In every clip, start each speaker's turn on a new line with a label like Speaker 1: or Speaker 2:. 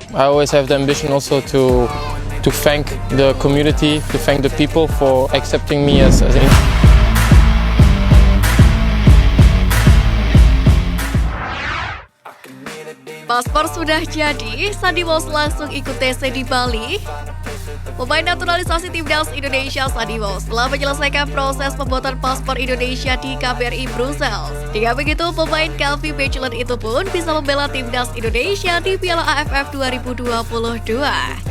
Speaker 1: I always have the ambition also to thank the community, to thank the people for accepting me as an.
Speaker 2: Paspor sudah jadi, Sandy Walsh langsung ikut TC di Bali. Pemain naturalisasi timnas Indonesia Sandy Walsh telah menyelesaikan proses pembuatan paspor Indonesia di KBRI Brussels. Dengan begitu, pemain Calvi Bachelet itu pun bisa membela timnas Indonesia di Piala AFF 2022.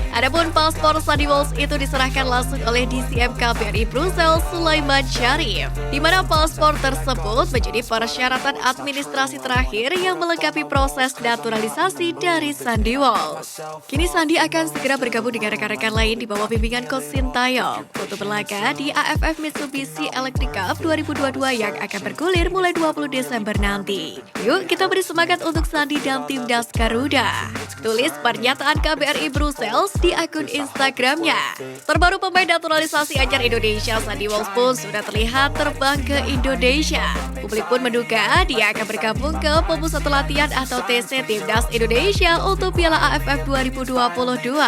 Speaker 2: Adapun paspor Sandy Walsh itu diserahkan langsung oleh DCM KBRI Brussels Sulaiman Syarif, di mana paspor tersebut menjadi persyaratan administrasi terakhir yang melengkapi proses naturalisasi dari Sandy Walsh. Kini Sandy akan segera bergabung dengan rekan-rekan lain di bawah bimbingan Coach Sintayong untuk berlaga di AFF Mitsubishi Electric Cup 2022 yang akan bergulir mulai 20 Desember nanti. Yuk kita beri semangat untuk Sandy dan timnas Garuda. Tulis pernyataan KBRI Brussels di akun Instagramnya. Terbaru pemain naturalisasi anyar Indonesia Sandy Walsh pun sudah terlihat terbang ke Indonesia. Publik pun menduga dia akan bergabung ke pemusat latihan atau TC Timnas Indonesia untuk Piala AFF 2022.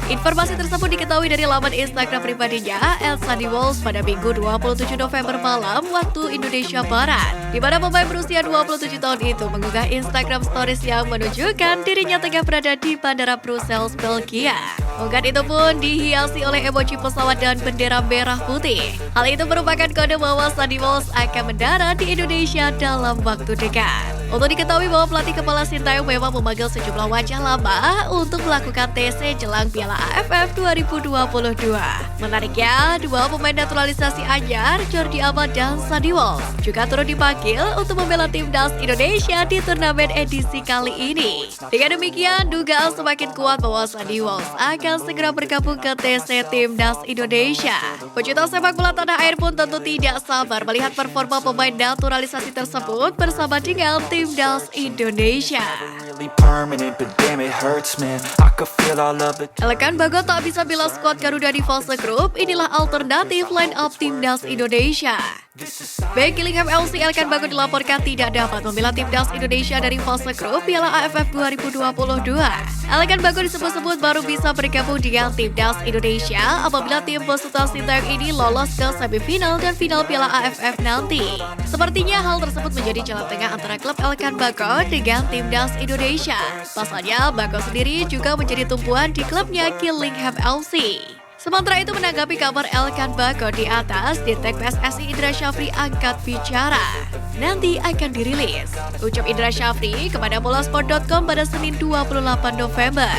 Speaker 2: Informasi tersebut diketahui dari laman Instagram pribadinya @Sandy Walsh pada Minggu 27 November malam waktu Indonesia Barat, di mana pemain berusia 27 tahun itu mengunggah Instagram Stories yang menunjukkan dirinya tengah berada di Bandara Brussels, Belgia. Unggahan itu pun dihiasi oleh emoji pesawat dan bendera merah putih. Hal itu merupakan kode bahwa Sandy Walsh akan mendarat di Indonesia dalam waktu dekat. Untuk diketahui bahwa pelatih kepala Sintayong memang memanggil sejumlah wajah lama untuk melakukan TC jelang Piala AFF 2022. Menariknya, dua pemain naturalisasi anyar, Jordi Amat dan Sandy Walsh, juga turut dipanggil untuk membela timnas Indonesia di turnamen edisi kali ini. Dengan demikian, dugaan semakin kuat bahwa Sandy Walsh akan segera bergabung ke TC Timnas Indonesia. Pecinta sepak bola tanah air pun tentu tidak sabar melihat performa pemain naturalisasi tersebut bersama dengan Timnas Indonesia. Elkan Bagot tak bisa bela skuad Garuda di fase grup, inilah alternatif line up Timnas Indonesia. Bek Gillingham FC Elkan Bagot dilaporkan tidak dapat membela timnas Indonesia dari fase grup Piala AFF 2022. Elkan Bagot disebut-sebut baru bisa bergabung dengan timnas Indonesia apabila tim besutan Sintayong ini lolos ke semifinal dan final Piala AFF nanti. Sepertinya hal tersebut menjadi jalan tengah antara klub Elkan Bagot dengan timnas Indonesia. Pasalnya, Bagot sendiri juga menjadi tumpuan di klubnya Gillingham FC. Sementara itu menanggapi kabar Elkan Bagot di atas, Dirtek PSSI Indra Syafri angkat bicara. Nanti akan dirilis, ucap Indra Syafri kepada bolasport.com pada Senin 28 November.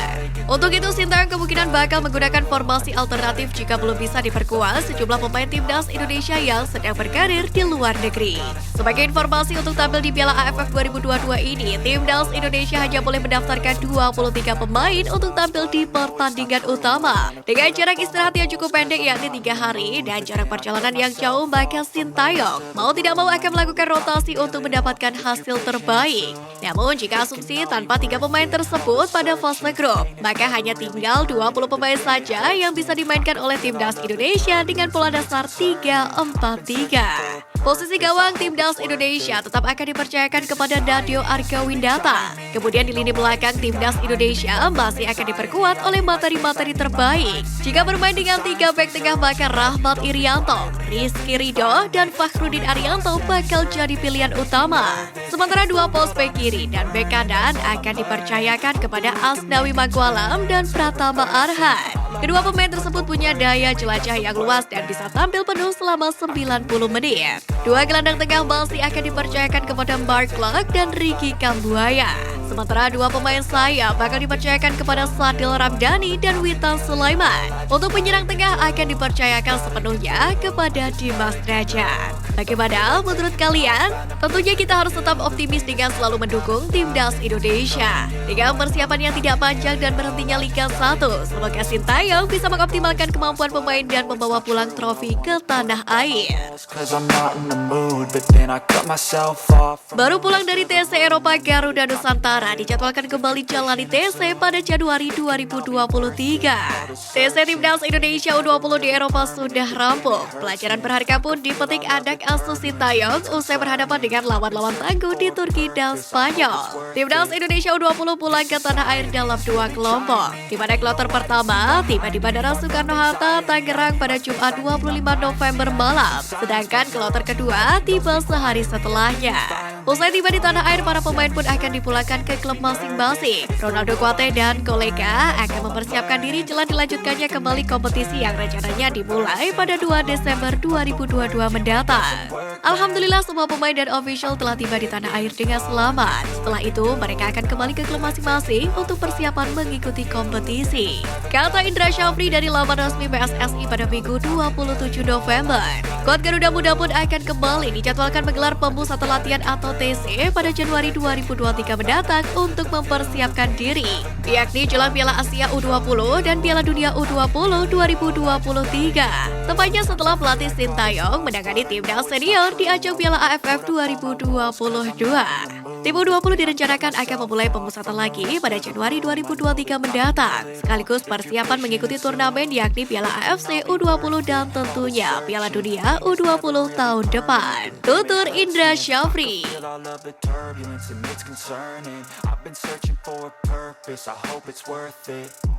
Speaker 2: Untuk itu, Sintayong kemungkinan bakal menggunakan formasi alternatif jika belum bisa diperkuat sejumlah pemain timnas Indonesia yang sedang berkarir di luar negeri. Sebagai informasi untuk tampil di Piala AFF 2022 ini, timnas Indonesia hanya boleh mendaftarkan 23 pemain untuk tampil di pertandingan utama. Dengan jarak istirahat yang cukup pendek yakni 3 hari dan jarak perjalanan yang jauh, maka Sintayong mau tidak mau akan melakukan rotasi untuk mendapatkan hasil terbaik. Namun jika asumsi tanpa 3 pemain tersebut pada fase grup, maka hanya tinggal 20 pemain saja yang bisa dimainkan oleh timnas Indonesia dengan pola dasar 3-4-3. Posisi gawang timnas Indonesia tetap akan dipercayakan kepada Dadio Argawindata. Kemudian di lini belakang timnas Indonesia masih akan diperkuat oleh materi-materi terbaik. Jika bermain dengan 3 bek tengah, maka Rahmat Irianto, Rizky Ridho, dan Fakhrudin Arianto bakal jadi pilihan utama. Sementara 2 pos bek kiri dan bek kanan akan dipercayakan kepada Asnawi Magwalam dan Pratama Arhan. Kedua pemain tersebut punya daya jelajah yang luas dan bisa tampil penuh selama 90 menit. 2 gelandang tengah masih akan dipercayakan kepada Mark Clark dan Ricky Kambuaya. Sementara 2 pemain sayap bakal dipercayakan kepada Sadil Ramdhani dan Witan Sulaiman. Untuk penyerang tengah akan dipercayakan sepenuhnya kepada Dimas Derajat. Bagaimana menurut kalian? Tentunya kita harus tetap optimis dengan selalu mendukung timnas Indonesia. Dengan persiapan yang tidak panjang dan berhentinya Liga 1, semoga Sintayong bisa mengoptimalkan kemampuan pemain dan membawa pulang trofi ke tanah air. Baru pulang dari TC Eropa, Garuda Nusantara dijadwalkan kembali jalani TC pada Januari 2023. TC Timnas Indonesia U20 di Eropa sudah rampung. Pelajaran berharga pun dipetik anak asuh Sintayong usai berhadapan dengan lawan-lawan tangguh di Turki dan Spanyol. Timnas Indonesia U20 pulang ke tanah air dalam 2 kelompok, di mana kloter pertama tiba di Bandara Soekarno-Hatta, Tangerang pada Jumat 25 November malam, sedangkan kloter kedua tiba sehari setelahnya. Usai tiba di tanah air, para pemain pun akan dipulangkan ke klub masing-masing. Ronaldo Kuate dan kolega akan mempersiapkan diri jelang dilanjutkannya kembali kompetisi yang rencananya dimulai pada 2 Desember 2022 mendatang. Alhamdulillah semua pemain dan official telah tiba di tanah air dengan selamat. Setelah itu mereka akan kembali ke klub masing-masing untuk persiapan mengikuti kompetisi. Kata Indra Syafri dari laman resmi PSSI pada Minggu 27 November. Skuad Garuda Muda pun akan kembali dijadwalkan menggelar pemusatan latihan atau TC pada Januari 2023 mendatang untuk mempersiapkan diri, yakni jelang Piala Asia U20 dan Piala Dunia U20 2023. Tepatnya setelah pelatih Sintayong menangani timnas senior di ajang Piala AFF 2022. Tim U20 direncanakan akan memulai pemusatan lagi pada Januari 2023 mendatang, sekaligus persiapan mengikuti turnamen yakni Piala AFC U20 dan tentunya Piala Dunia U20 tahun depan. Tutur Indra Syafri.
Speaker 3: All of the turbulence and it's concerning. I've been searching for a purpose, I hope it's worth it.